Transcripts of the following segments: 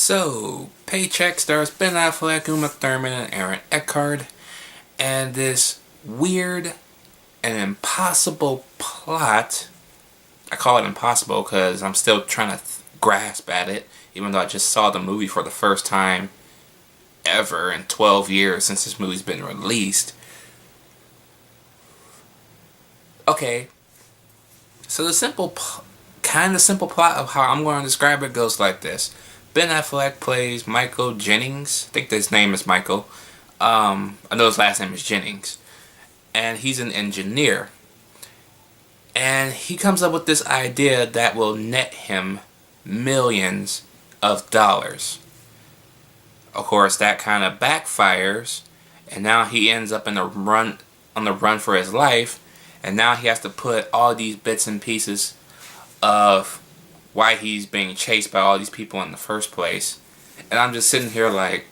So, Paycheck stars Ben Affleck, Thurman, and Aaron Eckhart, and this weird and impossible plot. I call it impossible because I'm still trying to grasp at it, even though I just saw the movie for the first time ever in 12 years since this movie's been released. Okay, so the simple plot of how I'm going to describe it goes like this. Ben Affleck plays Michael Jennings. I think his name is Michael. I know his last name is Jennings. And he's an engineer. And he comes up with this idea that will net him millions of dollars. Of course, that kind of backfires. And now he ends up on the run for his life. And now he has to put all these bits and pieces of why he's being chased by all these people in the first place. And I'm just sitting here like,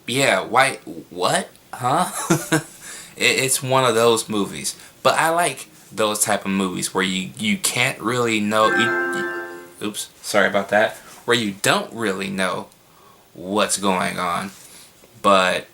yeah, why, what? Huh? It's one of those movies. But I like those type of movies where you can't really know, oops, sorry about that. Where you don't really know what's going on. But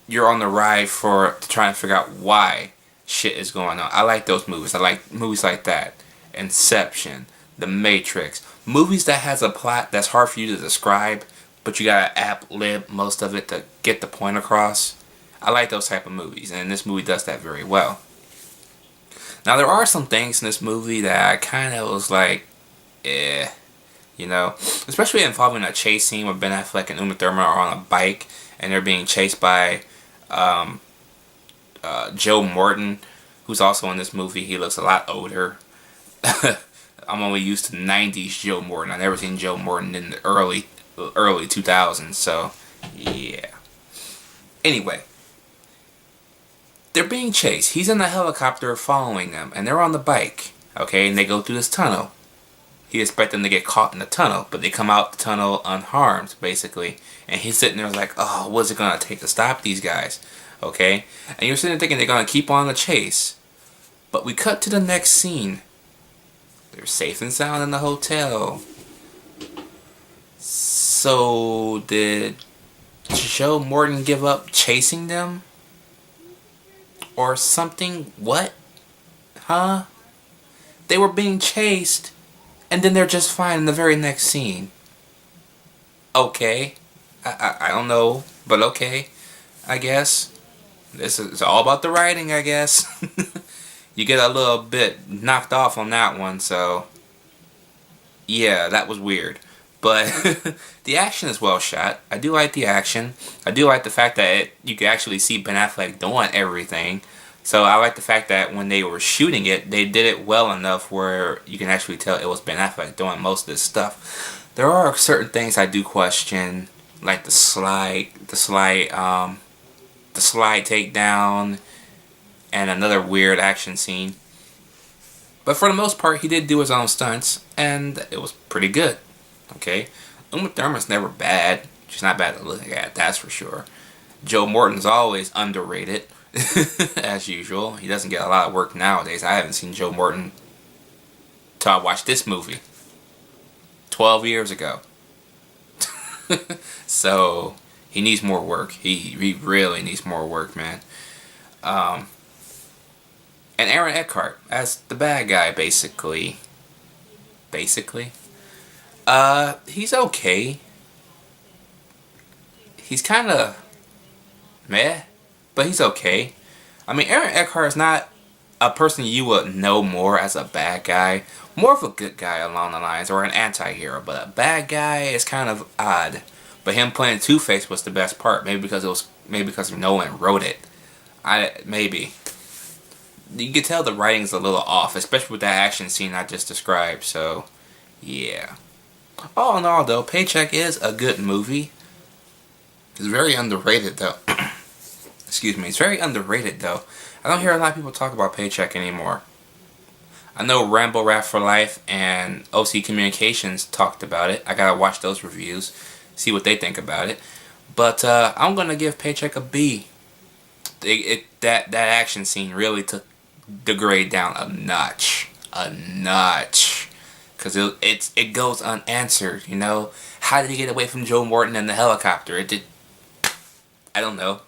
you're on the ride to try and figure out why shit is going on. I like those movies. I like movies like that. Inception, The Matrix, movies that has a plot that's hard for you to describe, but you gotta ad-lib most of it to get the point across. I like those type of movies, and this movie does that very well. Now there are some things in this movie that I kind of was like, especially involving a chase scene where Ben Affleck and Uma Thurman are on a bike and they're being chased by Joe Morton, who's also in this movie. He looks a lot older. I'm only used to 90s Joe Morton. I've never seen Joe Morton in the early 2000s, so yeah. Anyway, they're being chased. He's in the helicopter following them, and they're on the bike, okay, and they go through this tunnel. He expects them to get caught in the tunnel, but they come out the tunnel unharmed, basically, and he's sitting there like, oh, what's it gonna take to stop these guys, okay? And you're sitting there thinking they're gonna keep on the chase, but we cut to the next scene. They're safe and sound in the hotel. So, did Joe Morton give up chasing them? Or something? What? Huh? They were being chased, and then they're just fine in the very next scene. Okay. I don't know, but okay. I guess. This is all about the writing, I guess. You get a little bit knocked off on that one, so yeah, that was weird. But the action is well shot. I do like the action. I do like the fact that you can actually see Ben Affleck doing everything. So I like the fact that when they were shooting it, they did it well enough where you can actually tell it was Ben Affleck doing most of this stuff. There are certain things I do question, like the slide takedown, and another weird action scene. But for the most part, he did do his own stunts, and it was pretty good. Okay? Uma Thurman's never bad. She's not bad to look at, that's for sure. Joe Morton's always underrated, as usual. He doesn't get a lot of work nowadays. I haven't seen Joe Morton till I watched this movie 12 years ago. So, he needs more work. He really needs more work, man. And Aaron Eckhart as the bad guy, basically. He's okay. He's kind of meh, but he's okay. I mean, Aaron Eckhart is not a person you would know more as a bad guy. More of a good guy along the lines, or an anti-hero. But a bad guy is kind of odd. But him playing Two-Face was the best part. Maybe because Nolan wrote it. Maybe. You can tell the writing's a little off, especially with that action scene I just described, so yeah. All in all though, Paycheck is a good movie. It's very underrated though. Excuse me, it's very underrated though. I don't hear a lot of people talk about Paycheck anymore. I know Rambo Rap for Life and OC Communications talked about it. I gotta watch those reviews, see what they think about it. But I'm gonna give Paycheck a B. That action scene really took the grade down a notch. because it goes unanswered. You know, how did he get away from Joe Morton in the helicopter? It did. I don't know.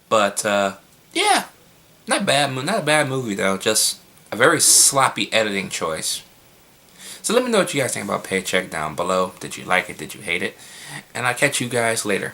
But yeah, not bad. Not a bad movie though. Just a very sloppy editing choice. So let me know what you guys think about Paycheck down below. Did you like it? Did you hate it? And I'll catch you guys later.